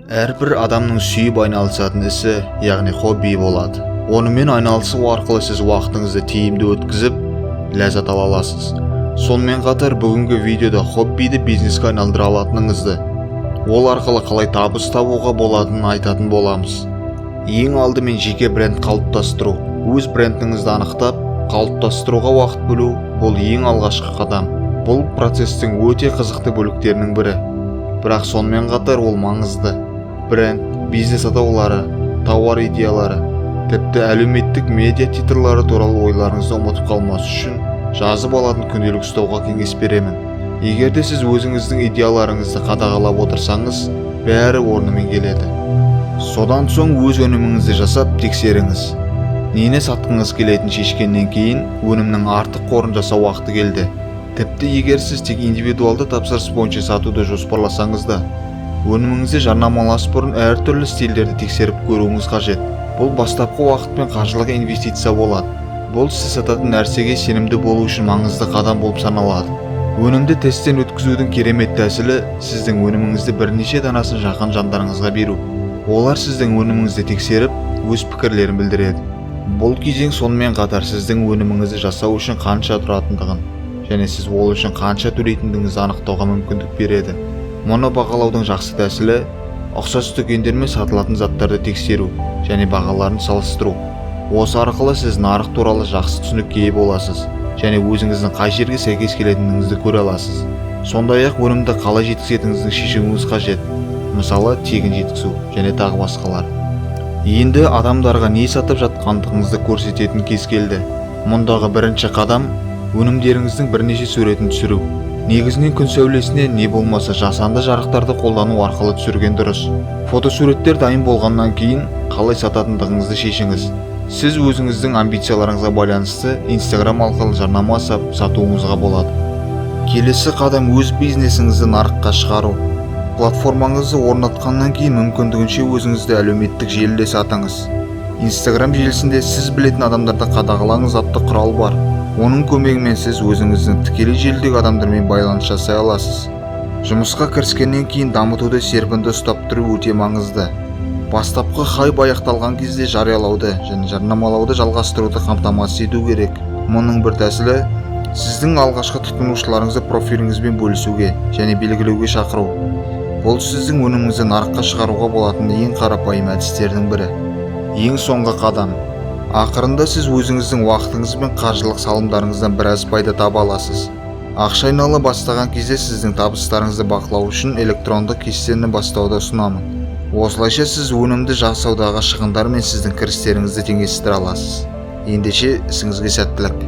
Әрбір адамның сүйіп айналысатын ісі, яғни хоббиі болады. Онымен айналысу арқылы сіз уақытыңызды тиімді өткізіп, ләззат ала аласыз. Сонымен қатар бүгінгі видеода хоббиді бизнеске айналдыра алатыныңызды, ол арқылы қалай табыс табуға болатынын айтатын боламыз. Ең алдымен жеке бренд қалыптастыру. Өз брендіңізді анықтап, қалыптастыруға уақыт бөлу бұл ең алғашқы қадам. Бұл процестің өте қызықты бөліктерінің бірі. Бірақ сонымен қатар ол маңызды. Бренд, бизнес атаулары, тауар идеялары, тіпті әлеуметтік медиа титрлары туралы ойларыңызды ұмытып қалмас үшін жазып алатын күнделік ұстауға кеңес беремін. Егер де сіз өзіңіздің идеяларыңызды қадағалап отырсаңыз, бәрі орнымен келеді. Содан соң өз өніміңізді жасап тексеріңіз. Нені сатқыңыз келетінін шешкеннен кейін өнімнің артық қорын жасау уақыты келді. Тіпті егер сіз тек индивидуалды тапсырыс бойынша сатуды жоспарласаңыз да, өніміңізді жарнамалас бұрын әртүрлі стильдерді тексеріп көруіңіз қажет. Бұл бастапқы уақыт пен қаржылық инвестиция болады. Бұл сіз сататын нәрсеге сенімді болу үшін маңызды қадам болып саналады. Өнімді тесттен өткізудің керемет тәсілі сіздің өніміңізді бірнеше данасын жақын жандарыңызға беру. Олар сіздің өніміңізді тексеріп, өз пікірлерін білдіреді. Бұл кезең сонымен қатар сіздің өніміңізді жасау үшін қанша тұратындығын және сіз ол үшін қанша төлейтіндігіңізді анықтауға мүмкіндік береді. Мұны бағалаудың жақсы тәсілі ұқсас дүкендермен сатылатын заттарды тексеру және бағаларын салыстыру. Осы арқылы сіз нарық туралы жақсы түсінікке ие боласыз және өзіңіздің қай жерге сәйкес келетініңізді көре аласыз. Сондай-ақ өнімді қалай жеткізетініңізді шешуіңіз қажет. Мысалы, тегін жеткізу және тағы басқалар. Енді адамдарға не сатып жатқандығыңызды көрсететін кез келді. Мұндағы бірінші қадам өнімдеріңіздің бірнеше суретін түсіру. Негізінен күн сәулесіне не болмаса жасанды жарықтарды қолдану арқылы түсірген дұрыс. Фотосуреттер дайын болғаннан кейін қалай сататындығыңызды шешіңіз. Сіз өзіңіздің амбицияларыңызға байланысты Instagram арқылы жарнама сатуыңызға болады. Келесі қадам өз бизнесіңізді нарыққа шығару. Платформаңызды орнатқаннан кейін мүмкіндігінше өзіңізді әлеуметтік желіде сатыңыз. Instagram желісінде сіз білетін адамдарды қадағалаңыз атты құрал бар. Оның көмегімен сіз өзіңіздің тікелей желідегі адамдармен байланыс жасай аласыз. Жұмысқа кіріскеннен кейін дамытуды серпінді ұстап тұру өте маңызды. Бастапқы хайп аяқталған кезде жариялауды және жарнамалауды жалғастыруды қамтамасыз ету керек. Мұның бір тәсілі сіздің алғашқы тұтынушыларыңызды профиліңізбен бөлісуге және белгілеуге шақыру. Бұл сіздің өніміңізді нарыққа шығаруға болатын ең қарапайым әдістердің бірі. Ең соңғы қадам. Ақырында сіз өзіңіздің уақытыңыз бен қаржылық салымдарыңыздан біраз пайда таба аласыз. Ақша айнала бастаған кезде сіздің табыстарыңызды бақылау үшін электронды кестені бастауды ұсынамын. Осылайша сіз өнімді жасаудағы шығындар мен сіздің кірістеріңізді теңестіре аласыз. Ендеше ісіңізге сәттілік.